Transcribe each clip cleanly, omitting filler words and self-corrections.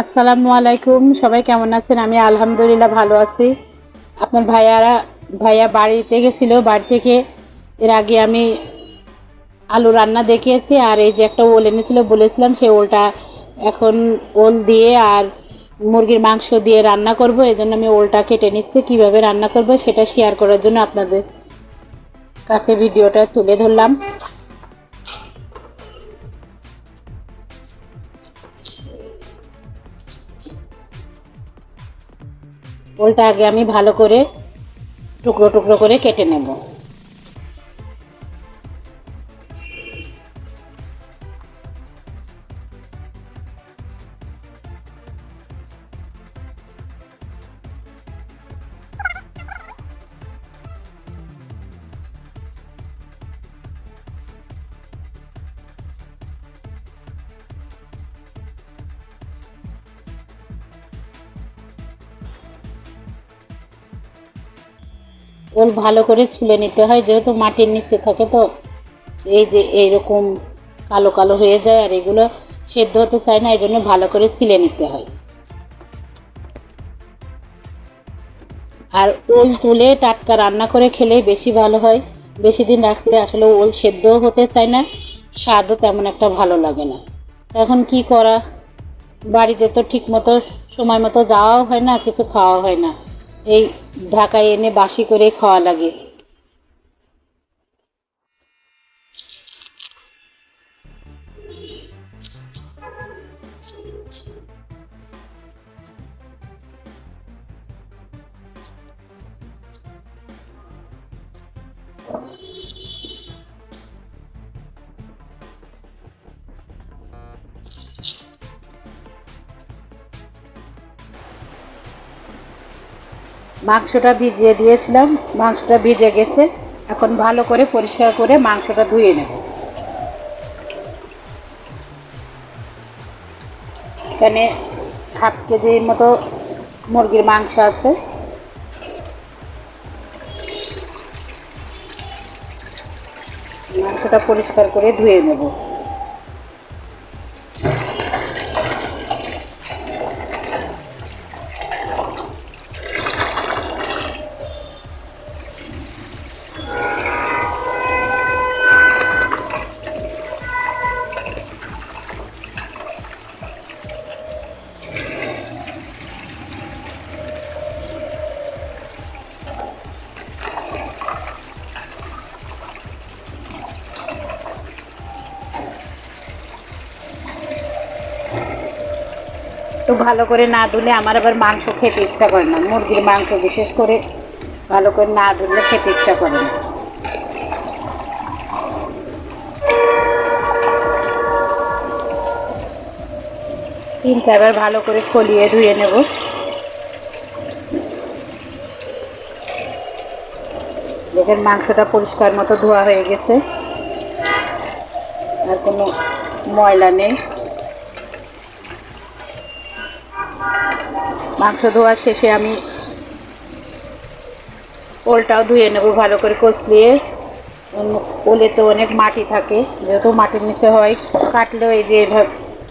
আসসালামু আলাইকুম, সবাই কেমন আছেন? আমি আলহামদুলিল্লাহ ভালো আছি। আপনার ভাইয়া বাড়িতে গেছিল, বাড়ি থেকে এর আগে আমি আলু রান্না দেখিয়েছি। আর এই যে একটা ওল এনেছিল, বলেছিলাম সেই ওলটা এখন ওল দিয়ে আর মুরগির মাংস দিয়ে রান্না করব। এই জন্য আমি ওলটা কেটে নিচ্ছি। কিভাবে রান্না করব সেটা শেয়ার করার জন্য আপনাদের কাছে ভিডিওটা তুলে ধরলাম। ওলটা আগে আমি ভালো করে টুকরো টুকরো করে কেটে নেব। ওল ভালো করে ছুলে নিতে হয়, যেহেতু মাটির নিচে থাকে। তো এই যে এইরকম কালো কালো হয়ে যায়, আর এগুলো সেদ্ধ হতে চায় না, এই জন্য ভালো করে ছিলে নিতে হয়। আর ওল তুলে টাটকা রান্না করে খেলে বেশি ভালো হয়। বেশি দিন রাখলে আসলে ওল সেদ্ধও হতে চায় না, স্বাদও তেমন একটা ভালো লাগে না। এখন কি করা, বাড়িতে তো ঠিক মতো সময় মতো যাওয়াও হয় না, কিছু খাওয়া হয় না। এই ঢাকায় এনে বাসি করে খাওয়া লাগে। মাংসটা ভিজিয়ে দিয়েছিলাম, মাংসটা ভিজে গেছে। এখন ভালো করে পরিষ্কার করে মাংসটা ধুয়ে নেব। এখানে হাফ কেজির মতো মুরগির মাংস আছে। মাংসটা পরিষ্কার করে ধুয়ে নেব। তো ভালো করে না ধুলে আমার আবার মাংস খেতে ইচ্ছা করে না, মুরগির মাংস বিশেষ করে ভালো করে না ধুলে খেতে ইচ্ছা করে না। 3-4 বার ভালো করে খলিয়ে ধুয়ে নেব। দেখেন মাংসটা পরিষ্কার মতো ধোয়া হয়ে গেছে, আর কোনো ময়লা নেই। মাংস ধোয়া শেষে আমি ওলটাও ধুয়ে নেব ভালো করে কচলিয়ে। ওলে তো অনেক মাটি থাকে, যেহেতু মাটির নিচে হয়, কাটলেও এই যে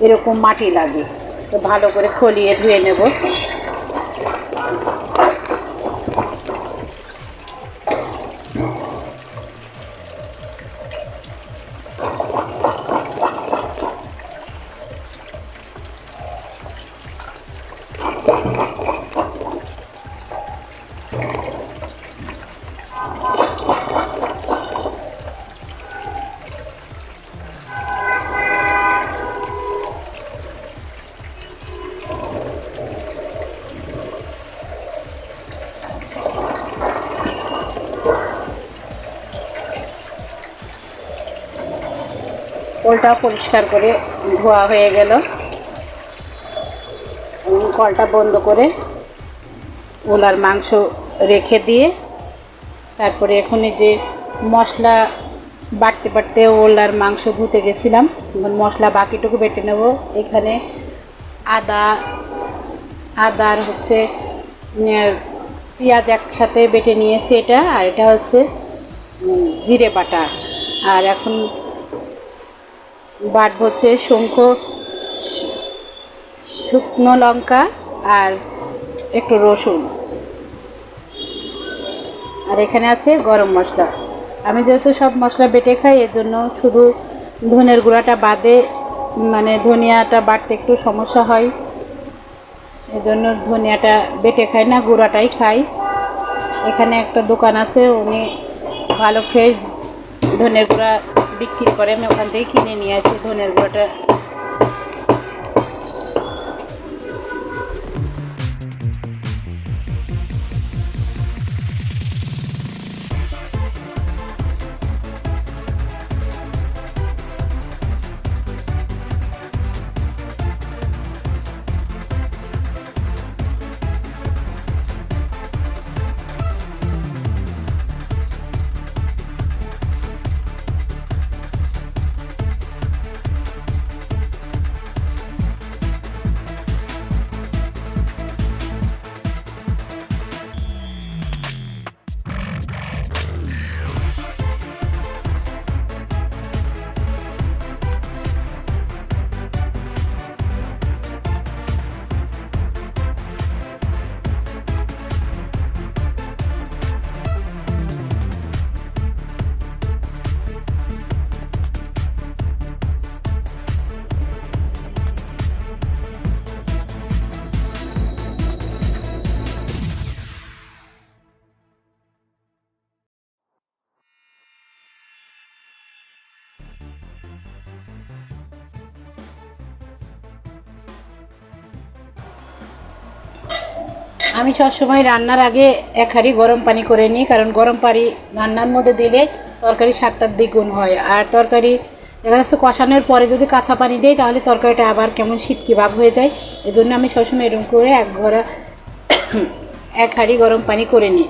এরকম মাটি লাগে। তো ভালো করে খলিয়ে ধুয়ে নেব। ওলটা পরিষ্কার করে ধোয়া হয়ে গেল। কলটা বন্ধ করে ওল আর মাংস রেখে দিয়ে তারপরে এখন এই যে মশলা বাটতে বাটতে ওল আর মাংস ধুতে গেছিলাম, মশলা বাকিটুকু বেটে নেব। এখানে আদা আদার হচ্ছে পেঁয়াজ একসাথে বেটে নিয়েছি এটা, আর এটা হচ্ছে জিরে বাটা। আর এখন বাটবো হচ্ছে শুকনো লঙ্কা আর একটু রসুন, আর এখানে আছে গরম মশলা। আমি যেহেতু সব মশলা বেটে খাই, এর জন্য শুধু ধনের গুঁড়াটা বাদে, মানে ধনিয়াটা বাটতে একটু সমস্যা হয়, এজন্য ধনিয়াটা বেটে খাই না, গুঁড়াটাই খাই। এখানে একটা দোকান আছে, উনি ভালো ফ্রেশ ধনের গুঁড়া বিক্রি করে, আমি ওখান থেকে কিনে নিয়ে আসি ধনের গুঁড়াটা। আমি সবসময় রান্নার আগে এক হাঁড়ি গরম পানি করে নিই, কারণ গরম পানি রান্নার মধ্যে দিলে তরকারি স্বাদটা দ্বিগুণ হয়। আর তরকারি দেখা যাচ্ছে কষানোর পরে যদি কাঁচা পানি দেয়, তাহলে তরকারিটা আবার কেমন সিটকি ভাব হয়ে যায়। এই জন্য আমি সবসময় এরকম করে এক হাঁড়ি গরম পানি করে নিই।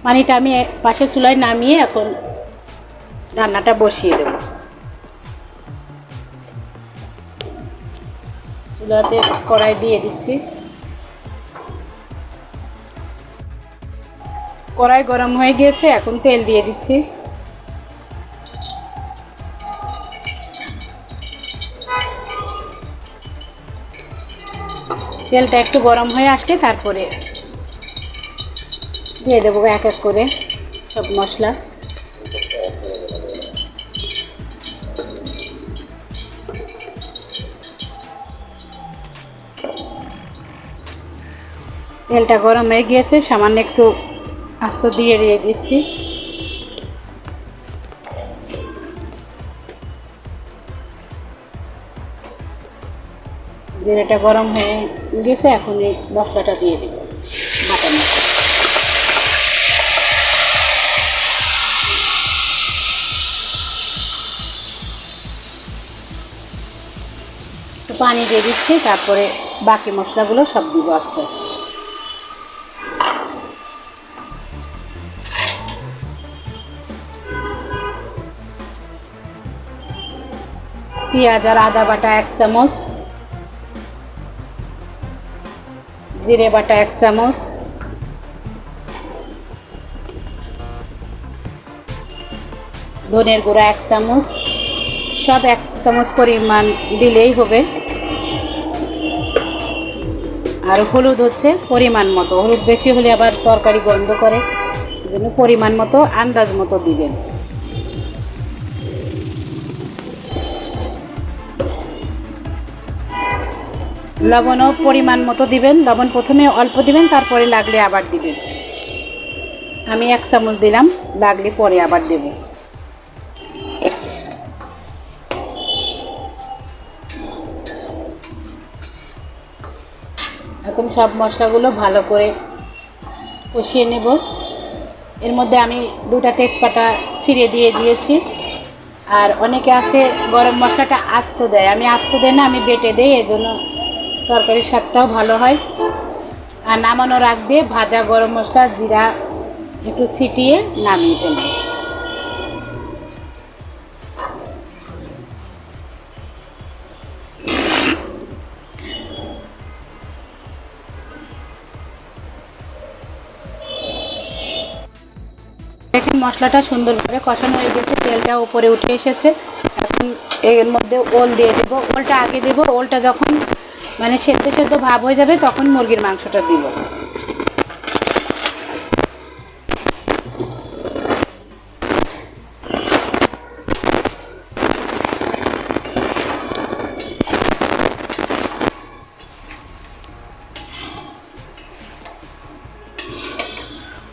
পানিটা আমি পাশের চুলায় নামিয়ে এখন রান্নাটা বসিয়ে দেব। চুলাতে কড়াই দিয়ে দিচ্ছি, কড়াই গরম হয়ে গিয়েছে, এখন তেল দিয়ে দিচ্ছি। তেলটা একটু গরম হয়ে আসলে তারপরে দিয়ে দেবো এক এক করে সব মশলা। তেলটা গরম হয়ে গিয়েছে, সামান্য একটু আস্ত দিয়ে দিচ্ছি। জিরাটা গরম হয়ে গেছে, এখন এই মশলাটা দিয়ে দিব, বাটা মশলা। পানি দিয়ে দিচ্ছি, তারপরে বাকি মশলাগুলো সব দিব আস্তে আস্তে। পেঁয়াজ আর আদা বাটা 1 চামচ, জিরে বাটা 1 চামচ, ধনের গুঁড়া 1 চামচ, সব 1 চামচ পরিমাণ দিলেই হবে। আর হলুদ হচ্ছে পরিমাণ মতো, হলুদ বেশি হলে আবার তরকারি গন্ধ করে, জন্য পরিমাণ মতো আন্দাজ মতো দিবেন। লবণও পরিমাণ মতো দিবেন, লবণ প্রথমে অল্প দিবেন, তারপরে লাগলে আবার দিবেন। আমি 1 চামচ দিলাম, লাগলে পরে আবার দেব। এখন সব মশলাগুলো ভালো করে কষিয়ে নেব। এর মধ্যে আমি 2টা তেজপাতা ছিঁড়ে দিয়ে দিয়েছি। আর অনেকে আছে গরম মশলাটা আস্ত দেয়, আমি আস্ত দেই না, আমি বেটে দিই, এজন্য তরকারির স্বাদটাও ভালো হয়। আর নামানোর আগ দিয়ে ভাজা গরম মশলা জিরা একটু ছিটিয়ে নামিয়ে ফেলব। দেখেন মশলাটা সুন্দরভাবে কষানো হয়ে গেছে, তেলটা উপরে উঠে এসেছে। এখন এর মধ্যে ওল দিয়ে দেবো। ওলটা আগে দেবো, ওলটা যখন মানে সেদ্ধ সেদ্ধ ভাব হয়ে যাবে, তখন মুরগির মাংসটা দিব।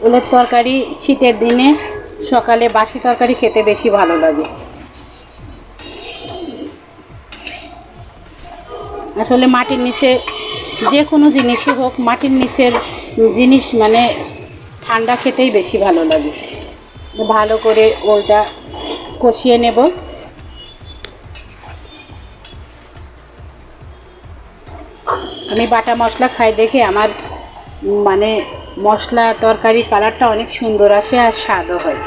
ওলের তরকারি শীতের দিনে সকালে বাসি তরকারি খেতে বেশি ভালো লাগে। আসলে মাটির নিচে যে কোনো জিনিসই হোক, মাটির নিচের জিনিস মানে ঠান্ডা খেতেই বেশি ভালো লাগে। ভালো করে ওলটা কষিয়ে নেব। আমি বাটা মশলা খাই দেখে আমার মানে মশলা তরকারি কালারটা অনেক সুন্দর আসে আর স্বাদও হয়।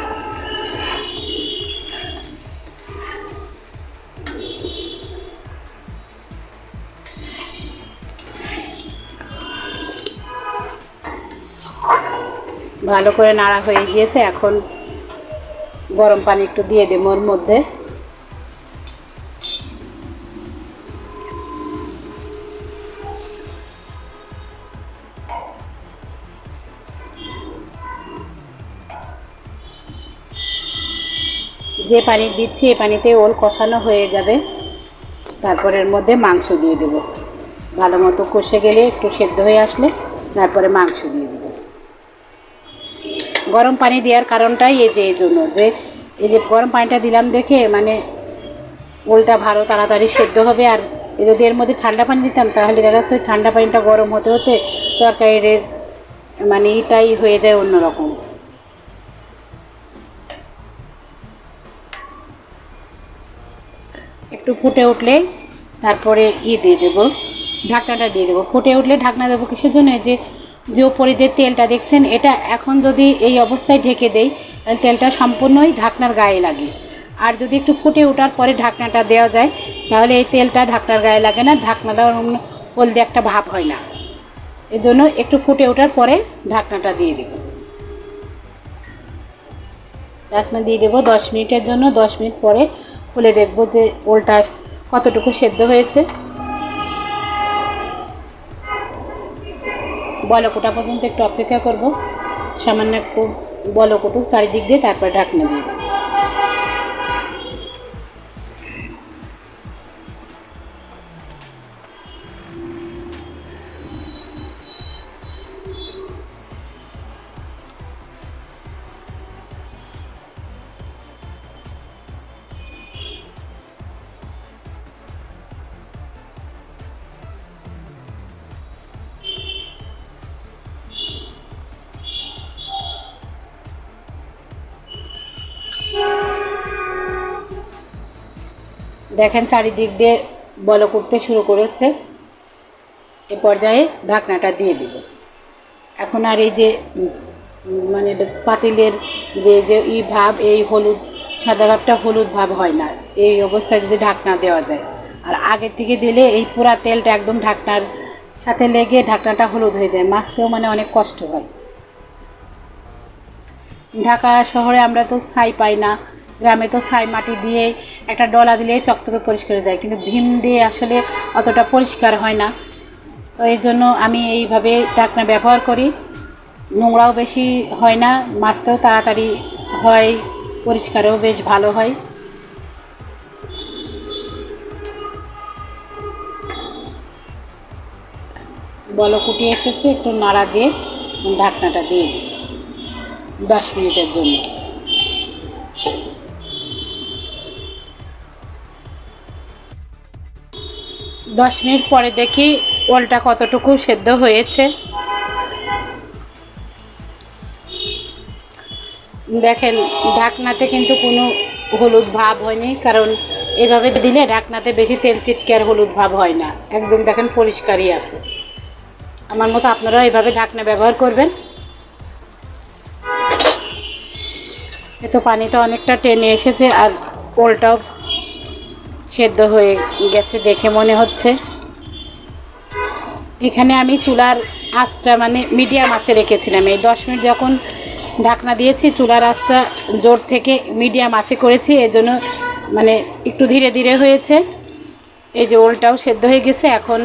ভালো করে নাড়া হয়ে গিয়েছে, এখন গরম পানি একটু দিয়ে দেবো ওর মধ্যে। যে পানি দিচ্ছি এই পানিতে ওল কষানো হয়ে যাবে, তারপরে এর মধ্যে মাংস দিয়ে দেবো। ভালো মতো কষে গেলে একটু সেদ্ধ হয়ে আসলে তারপরে মাংস দিয়ে দেবো। গরম পানি দেওয়ার কারণটাই এই জন্য যে এই যে গরম পানিটা দিলাম দেখে মানে ওলটা ভালো তাড়াতাড়ি সেদ্ধ হবে। আর যদি এর মধ্যে ঠান্ডা পানি দিতাম তাহলে দেখা যাচ্ছে ঠান্ডা পানিটা গরম হতে হতে তরকারির মানে এটাই হয়ে যায় অন্যরকম। একটু ফুটে উঠলে তারপরে দিয়ে দেবো, ঢাকনাটা দিয়ে দেবো। ফুটে উঠলে ঢাকনা দেবো কিসের জন্য, যে উপরে যে তেলটা দেখছেন এটা এখন যদি এই অবস্থায় ঢেকে দেই তাহলে তেলটা সম্পূর্ণই ঢাকনার গায়ে লাগে। আর যদি একটু ফুটে ওঠার পরে ঢাকনাটা দেওয়া যায় তাহলে এই তেলটা ঢাকনার গায়ে লাগে না, ঢাকনাটা হলদে একটা ভাব হয় না। এই জন্য একটু ফুটে ওঠার পরে ঢাকনাটা দিয়ে দেবো। ঢাকনা দিয়ে দেবো 10 মিনিটের জন্য। 10 মিনিট পরে খুলে দেখবো যে ওলটা কতটুকু সেদ্ধ হয়েছে। বলক ওঠা পর্যন্ত একটু অপেক্ষা করব, সামান্য একটু বলক উঠুক চারিদিক দিয়ে, তারপর ঢাকনা দিয়ে দেবো। দেখেন চারিদিক দিয়ে বলক উঠতে শুরু করেছে। এ পর্যায়ে ঢাকনাটা দিয়ে দিব। এখন আর এই যে মানে পাতিলের যে ভাব, এই হলুদ সাদা ভাবটা হলুদ ভাব হয় না এই অবস্থায় যদি ঢাকনা দেওয়া যায়। আর আগে থেকে দিলে এই পুরা তেলটা একদম ঢাকনার সাথে লেগে ঢাকনাটা হলুদ হয়ে যায়, মাখতেও মানে অনেক কষ্ট হয়। ঢাকা শহরে আমরা তো ছাই পাই না, গ্রামে তো ছাই মাটি দিয়ে একটা ডলা দিলে চকচকে পরিষ্কার হয়ে যায়, কিন্তু ভীম দিয়ে আসলে অতটা পরিষ্কার হয় না। তো এই জন্য আমি এইভাবে ঢাকনা ব্যবহার করি, নোংরাও বেশি হয় না, মাছতেও তাড়াতাড়ি হয়, পরিষ্কারও বেশ ভালো হয়। বলক উঠে এসেছে, একটু নাড়া দিয়ে ঢাকনাটা দিয়ে দিই 10 মিনিটের জন্য। দশ মিনিট পরে দেখি ওলটা কতটুকু সেদ্ধ হয়েছে। দেখেন ঢাকনাতে কিন্তু কোনো হলুদ ভাব হয়নি, কারণ এভাবে দিলে ঢাকনাতে বেশি তেল চিটকে আর হলুদ ভাব হয় না, একদম দেখেন পরিষ্কারই আছে। আমার মতো আপনারা এভাবে ঢাকনা ব্যবহার করবেন। এ তো পানিটা অনেকটা টেনে এসেছে আর ওলটাও সেদ্ধ হয়ে গেছে দেখে মনে হচ্ছে। এখানে আমি চুলার আঁচটা মানে মিডিয়াম আঁচে রেখেছিলাম। এই 10 মিনিট যখন ঢাকনা দিয়েছি চুলার আঁচটা জোর থেকে মিডিয়াম আঁচে করেছি, এজন্য মানে একটু ধীরে ধীরে হয়েছে। এই যে ওলটাও সেদ্ধ হয়ে গেছে, এখন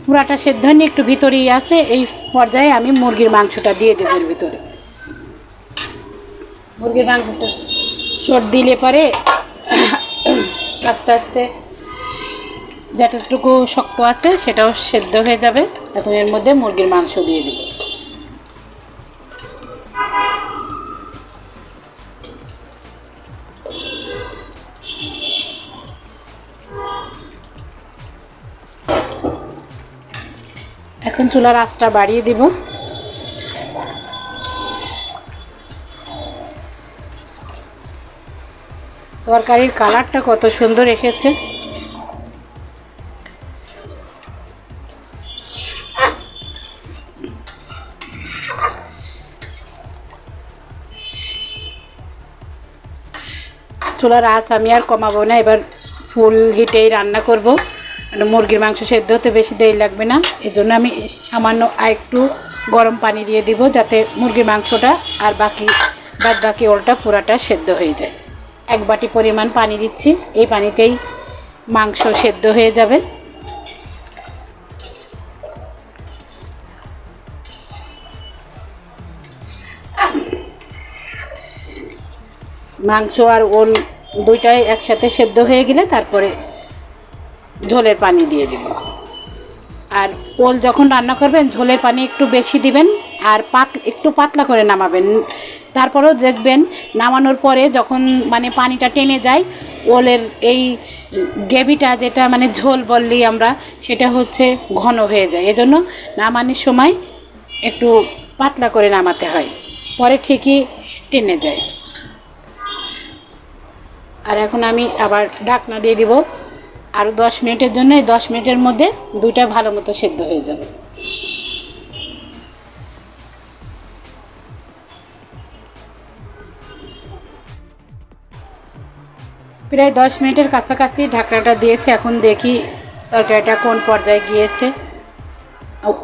পুরাটা সেদ্ধ হয়নি, একটু ভিতরেই আছে। এই পর্যায়ে আমি মুরগির মাংসটা দিয়ে দেবো এর ভিতরে। মুরগির মাংসটা সর দিলে পরে আস্তে আস্তে যতটুকু শক্ত আছে সেটাও সেদ্ধ হয়ে যাবে। এখন এর মধ্যে মুরগির মাংস দিয়ে দেব। এখন চুলার আঁচটা বাড়িয়ে দিব। তরকারির কালারটা কত সুন্দর এসেছে। চুলার আঁচ আমি আর কমাবো না, এবার ফুল হিটেই রান্না করব। মুরগির মাংস সেদ্ধ হতে বেশি দেরি লাগবে না, এজন্য আমি সামান্য একটু গরম পানি দিয়ে দিব, যাতে মুরগির মাংসটা আর বাদ বাকি ওলটা পুরাটা সেদ্ধ হয়ে যায়। 1 বাটি পরিমাণ পানি দিচ্ছি, এই পানিতেই মাংস সেদ্ধ হয়ে যাবে। মাংস আর ওল দুইটাই একসাথে সেদ্ধ হয়ে গেলে তারপরে ঝোলের পানি দিয়ে দিব। আর ওল যখন রান্না করবেন ঝোলের পানি একটু বেশি দিবেন, আর একটু পাতলা করে নামাবেন। তারপরেও দেখবেন নামানোর পরে যখন মানে পানিটা টেনে যায়, ওলের এই গ্রেভিটা যেটা মানে ঝোল বললি আমরা, সেটা হচ্ছে ঘন হয়ে যায়। এজন্য নামানোর সময় একটু পাতলা করে নামাতে হয়, পরে ঠিকই টেনে যায়। আর এখন আমি আবার ঢাকনা দিয়ে দিব আরও 10 মিনিটের জন্য। এই 10 মিনিটের মধ্যে দুইটা ভালো মতো সেদ্ধ হয়ে যাবে। প্রায় 10 মিনিটের কাছাকাছি ঢাকনাটা দিয়েছে। এখন দেখি তরকারিটা কোন পর্যায়ে গিয়েছে।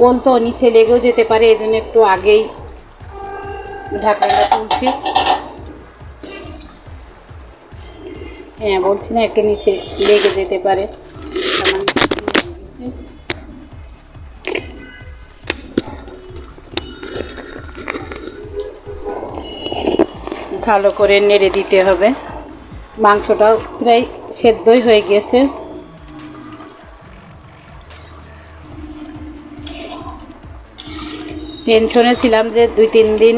ওল তো নিচে লেগেও যেতে পারে, এই জন্য একটু আগেই ঢাকনাটা তুলছি। হ্যাঁ, বলছি না একটু নিচে লেগে যেতে পারে। ভালো করে নেড়ে দিতে হবে। মাংসটাও প্রায় সেদ্ধই হয়ে গেছে। টেনশনে ছিলাম যে 2-3 দিন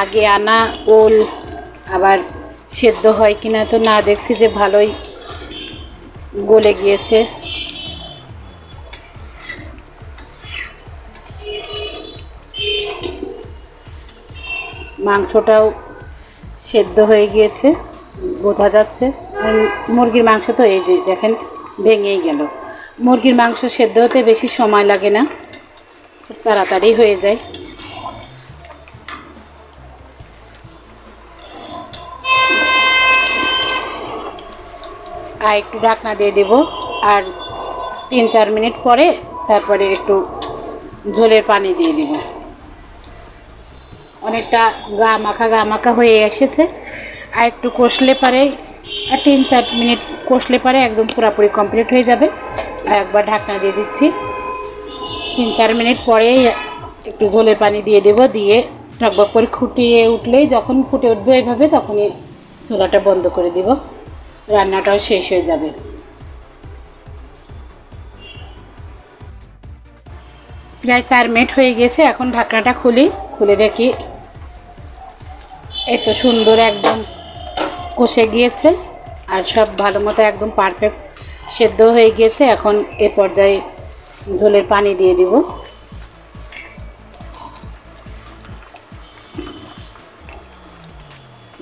আগে আনা ওল আবার সেদ্ধ হয় কিনা, তো না, দেখছি যে ভালোই গলে গিয়েছে। মাংসটাও সেদ্ধ হয়ে গিয়েছে, বোঝা যাচ্ছে। মুরগির মাংস তো এই যে দেখেন ভেঙেই গেল। মুরগির মাংস সেদ্ধ হতে বেশি সময় লাগে না, খুব তাড়াতাড়ি হয়ে যায়। আর একটু ঢাকনা দিয়ে দেব, আর 3-4 মিনিট পরে তারপরে একটু ঝোলের পানি দিয়ে দেব। অনেকটা গা মাখা হয়ে এসেছে। আর একটু কষলে পারে, আর 3-4 মিনিট কষলে পারে একদম পুরোপুরি কমপ্লিট হয়ে যাবে। আর একবার ঢাকনা দিয়ে দিচ্ছি। 3-4 মিনিট পরে একটু ঝোলের পানি দিয়ে দেব, দিয়ে টকবক করে ফুটিয়ে উঠলেই, যখন ফুটে উঠবে এইভাবে, তখনই চুলাটা বন্ধ করে দিব। রান্নাটাও শেষ হয়ে যাবে। প্রায় 4 মিনিট হয়ে গেছে। এখন ঢাকনাটা খুলে দেখি, এত সুন্দর একদম কষে গিয়েছে আর সব ভালো মতো একদম পারফেক্ট সেদ্ধ হয়ে গিয়েছে। এখন এ পর্যায়ে ঝোলের পানি দিয়ে দিব।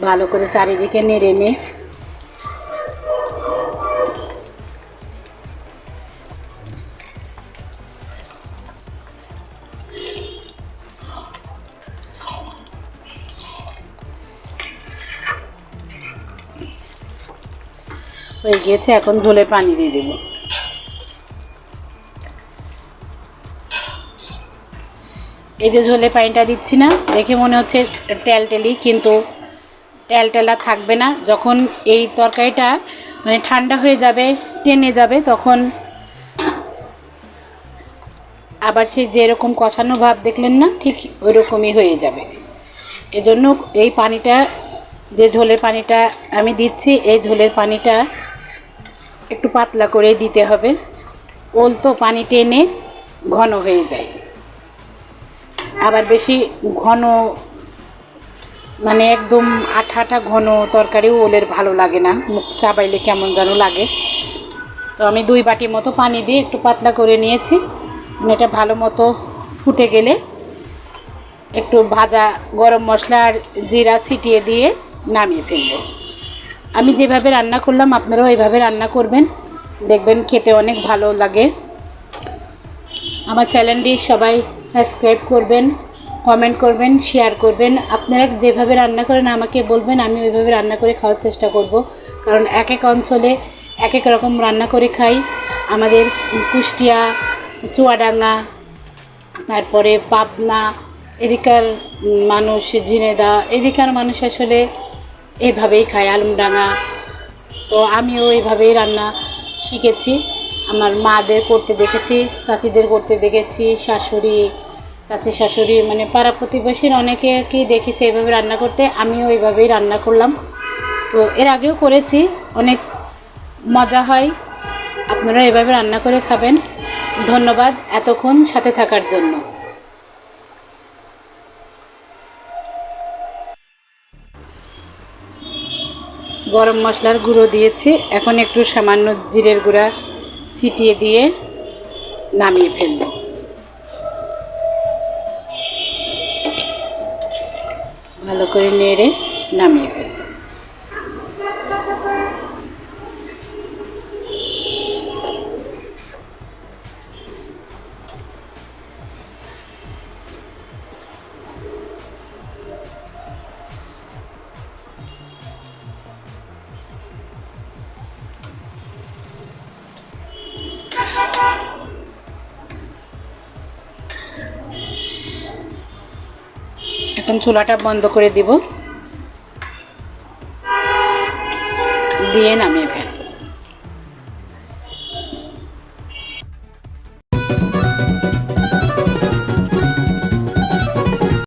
ভালো করে চারিদিকে নেড়ে নিয়ে হয়ে গিয়েছে। এখন ঝোলের পানি দিয়ে দেব। এই যে ঝোলের পানিটা দিচ্ছি না, দেখে মনে হচ্ছে টেলটেলি, কিন্তু টেলটেলা থাকবে না। যখন এই তরকারিটা মানে ঠান্ডা হয়ে যাবে, টেনে যাবে, তখন আবার সেই যেরকম কষানো ভাব দেখলেন না, ঠিক ওই রকমই হয়ে যাবে। এজন্য এই পানিটা, যে ঝোলের পানিটা আমি দিচ্ছি, এই ঝোলের পানিটা একটু পাতলা করে দিতে হবে। ওল তো পানি টেনে ঘন হয়ে যায়, আবার বেশি ঘন মানে একদম আঠা আঠা ঘন তরকারিও ওলের ভালো লাগে না, মুখ চাবাইলে কেমন যেন লাগে। তো আমি 2 বাটি মতো পানি দিয়ে একটু পাতলা করে নিয়েছি। এটা ভালো মতো ফুটে গেলে একটু ভাজা গরম মশলা আর জিরা ছিটিয়ে দিয়ে নামিয়ে ফেলব। আমি যেভাবে রান্না করলাম আপনারাও এইভাবে রান্না করবেন, দেখবেন খেতে অনেক ভালো লাগে। আমার চ্যানেলটি সবাই সাবস্ক্রাইব করবেন, কমেন্ট করবেন, শেয়ার করবেন। আপনারা যেভাবে রান্না করেন আমাকে বলবেন, আমি ওইভাবে রান্না করে খাওয়ার চেষ্টা করব। কারণ এক এক অঞ্চলে এক এক রকম রান্না করে খাই। আমাদের কুষ্টিয়া, চুয়াডাঙ্গা, তারপরে পাবনা, এদিকার মানুষ ঝিনেদা, এদিকার মানুষ আসলে এইভাবেই খায়, আলমডাঙ্গা। তো আমিও এইভাবেই রান্না শিখেছি, আমার মাদের করতে দেখেছি, চাচিদের করতে দেখেছি, শাশুড়ি, চাচি শাশুড়ি মানে পাড়া প্রতিবেশীর অনেকেই দেখেছি এইভাবে রান্না করতে। আমিও এইভাবেই রান্না করলাম। তো এর আগেও করেছি, অনেক মজা হয়। আপনারা এভাবে রান্না করে খাবেন। ধন্যবাদ এতক্ষণ সাথে থাকার জন্য। গরম মশলার গুঁড়ো দিয়েছি, এখন একটু সামান্য জিরের গুঁড়া ছিটিয়ে দিয়ে নামিয়ে ফেলব। ভালো করে নেড়ে নামিয়ে ফেলব। এখন চুলাটা বন্ধ করে দিব, দিয়ে নামিয়ে ফেলব।